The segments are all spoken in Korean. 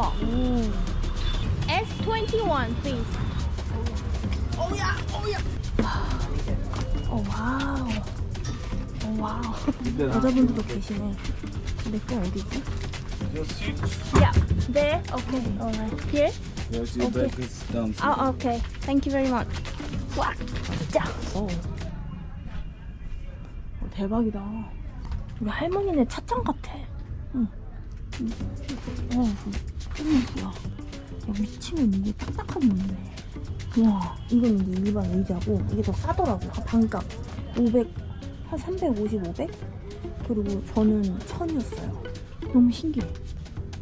넘버. S21 please. 오야. 오 와우. 오 와우. 여자분들도 계시네. 내 건 어디지? Your seat. Yeah. There. Okay. Alright. Here. Yes, your Okay. bag is down. Ah, okay. Thank you very much. 와. 자. 대박이다. 우리 할머니네 찻잔 같아. 응. 뭐야. 야, 위치는 이게 딱딱하게 있네. 와, 이건 이제 일반 의자고, 이게 더 싸더라고. 반값. 500, 한 350, 500? 그리고 저는 1000이었어요. 너무 신기해.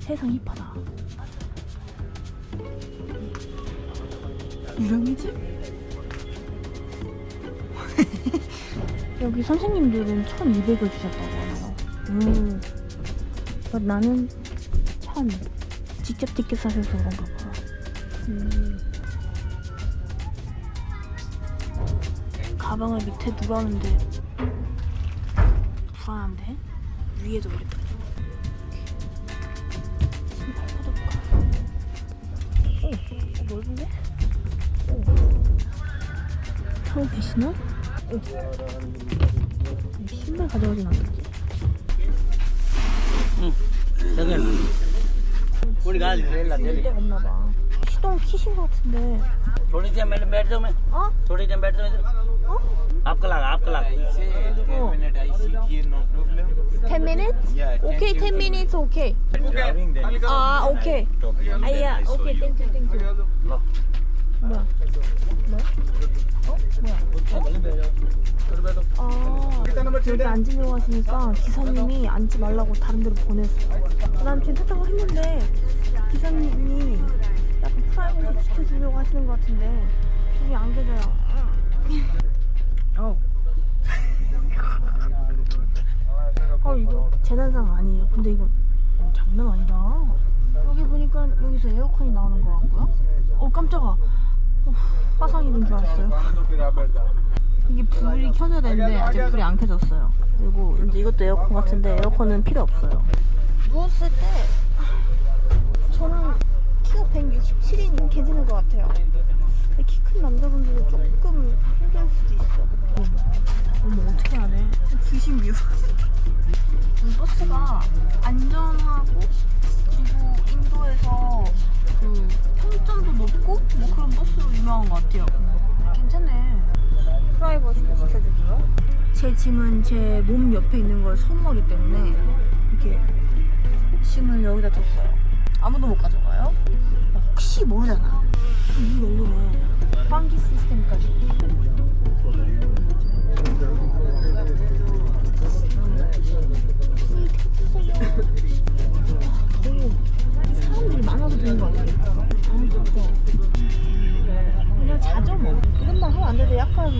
세상 힙하다. 유령이지? 여기 선생님들은 1200을 주셨다고 하네요. 나는 1000. 직접 티켓 사셔서 그런가 봐. 가방을 밑에 두라는데 불안한데? 위에도 이렇게 신발 걷어볼까? 오, 넓은데? 오. 타고 계시나? 오. 신발 가져가진 않겠지? पूरी गाल दे ला दे 데가 없나봐. 시동 키신 것 같은데. थोड़ी देर में बैठ जाओ मैं 어? थोड़ी देर बैठ जाओ इधर 어? आपका लगा 10 minutes I sit here, no problem. 10 minutes? Yeah, Okay, 10 minutes, okay. Driving then. 아, okay. 아야, okay, thank you, thank you. Low 뭐야? 뭐야? 아, 여기 앉으려고 하시니까 기사님이 앉지 말라고 다른 데로 보냈어. 난 괜찮다고 했는데 기사님이 약간 프라이버시 지켜주려고 하시는 것 같은데 여기 안 계세요. 이거 재난상 아니에요. 근데 이거 장난 아니다. 여기 보니까 여기서 에어컨이 나오는 것 같고요. 깜짝아. 화상 입은 줄 알았어요. 이게 불이 켜져야 되는데 아직 불이 안 켜졌어요. 그리고 이제 이것도 에어컨 같은데 에어컨은 필요 없어요. 누웠을 때 저는 키가 167이니 괜찮을 것 같아요. 키 큰 남자분들은 조금 힘들 수도 있어. 어머 어떻게 하네. 귀신 뮤. 버스가 안전하고 그리고 인도에서 그 평점도 높고 뭐 그런 버스로 유명한 것 같아요. 괜찮네. 프라이버시도 지켜주고요. 제 짐은 제 몸 옆에 있는 걸 선호하기 때문에 이렇게 짐을 여기다 뒀어요. 아무도 못 가져가요. 혹시 모르잖아. 이 열리네. 환기 시스템까지. 사람들이 많아서 그런 거 같아요. 그냥 자죠 뭐. 이런 말 하면 안 되는데 약간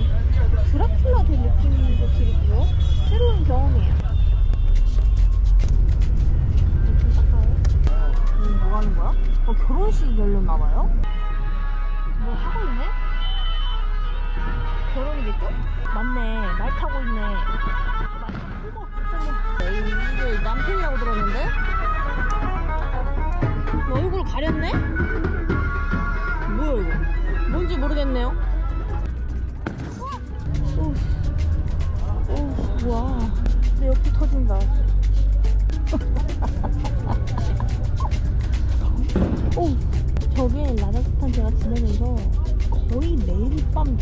드라큘라 된 느낌도 들고요. 새로운 경험이에요. 뭐 하는 거야? 결혼식 열렸나봐요? 뭐 하고 있네? 결혼이겠죠? 맞네. 말 타고 있네. 이게 남편이라고 들었는데? 얼굴 가렸네? 뭐야 이거? 뭔지 모르겠네요. 오, 뭐야. 내 옆에 터진다. 오, 저게 라자스탄 제가 지내면서 거의 매일 밤,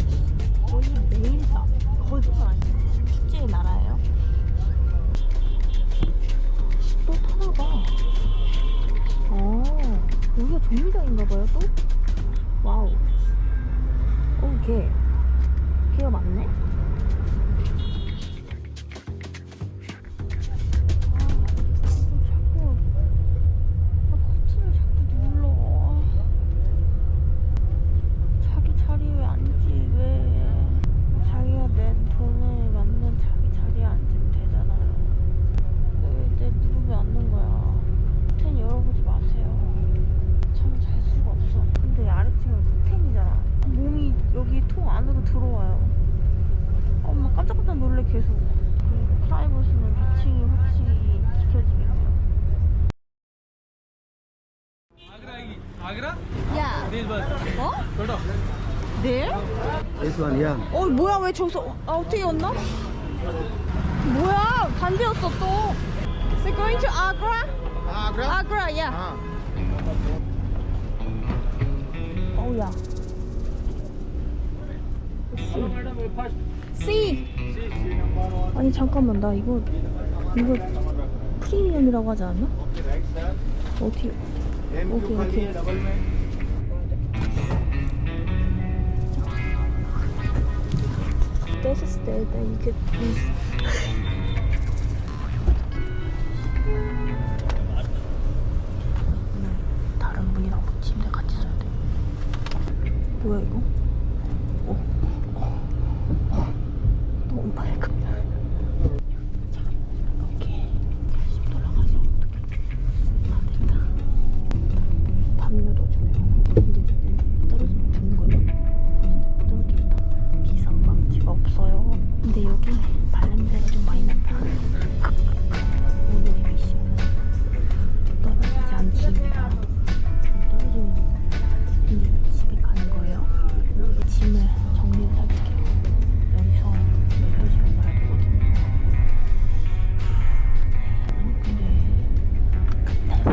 거의 매일 밤, 거짓말 아니에요. 축제의 나라예요. 또 타나봐. 여기가 종류장인가봐요 또? 와우. 걔가 맞네? 커튼을 자꾸 눌러. 자기 자리에 왜 앉지? 왜? 자기가 낸 돈에 맞는 자기 자리에 앉으면 되잖아요. 왜 내 무릎에 앉는 거야? 커튼 열어보지 마세요. 참 잘 수가 없어. 근데 아래층은 커튼이잖아. 몸이 여기 통 안으로 들어와요. 엄마 깜짝깜짝 놀래 계속. 프라이버시는 위층이 확실히 지켜지겠네요. there? This one, yeah. 뭐야 왜 저기서 어떻게 였나? 뭐야 반대였어 또. So going to Agra? Agra, yeah. 어우야. C. 아니 잠깐만 나 이거 프리미엄이라고 하지 않나? 어떻게? 오케이. This is there that you could please. 다른 분이랑 침대 같이 써야 돼. 뭐야 이거? 너무 밝아. 이렇게 열심히 돌아가서 안 된다. 담요도 줘요. 근데 떨어지면 죽는 거예요. 떨어졌다. 비상방지가 없어요. 근데 여기 발냄새가 좀 많이 난다. 오늘의 미션은 떨어지지 않습니다. 떨어지면 이제 집에 가는 거예요. 짐을 정리를 해볼게요. 여기서 12시간 가야 되거든요. 아니 근데 왜?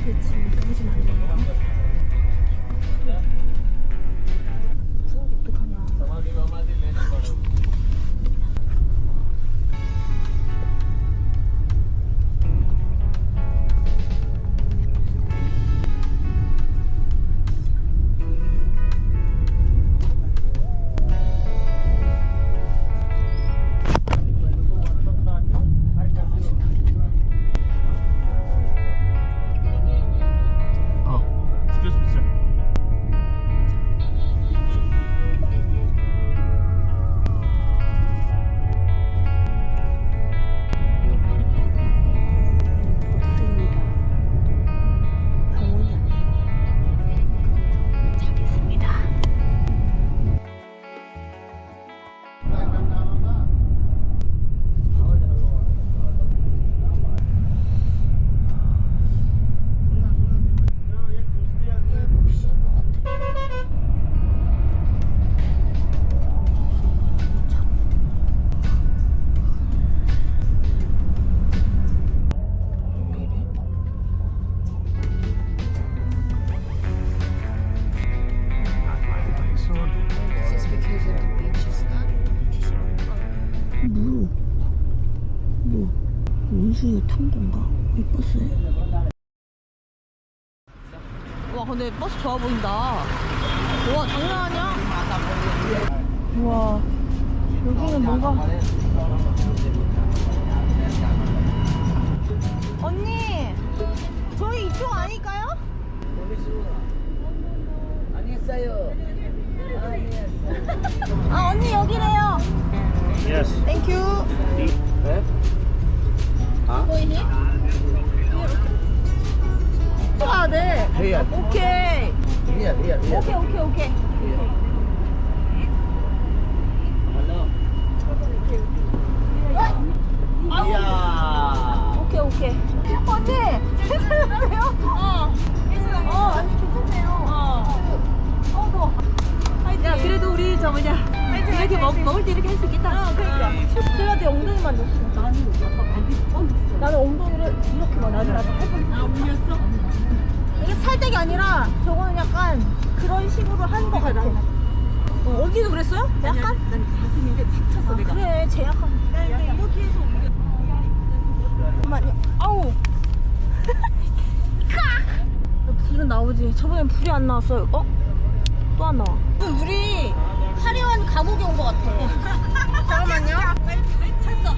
내 짐을 떨어지면 안 되니까. 무서워서 어떡하냐. Excuse me, sir. 없습니다. 병원이 아니에요. 자겠습니다. 뭐 원숭이가 탄 건가? 이 버스에? 와 근데 버스 좋아 보인다. 와 장난 아니야? 와 여기는 뭔가 언니 저희 이쪽 아닐까요? 아 언니 여기래요. Yes. 땡큐. 보이니? 가야 돼. Here. 오케이. 오케이. 오케이. 언니 괜찮으세요? 아니 괜찮네요. 더워. 야 그래도 우리 저 뭐냐 이렇게 먹을 때 이렇게 할 수 있겠다. 그러니까 제가 내 엉덩이 만졌어. 나는 엉덩이를 이렇게 만졌어. 나도 해보니까. 울렸어? 이게 살짝이 아니라 저거는 약간 그런 식으로 하는 것 같아. 언니도 그랬어요? 약간? 난 가슴인데 탁 쳤어 내가. 그래, 쟤 약간. 이렇게 해서 옮겨. 잠깐만요. 아우. 불은 나오지. 저번엔 불이 안 나왔어요. 또 안 나와. 우리 화려한 감옥에 온 것 같아. 잠깐만요. 찼어.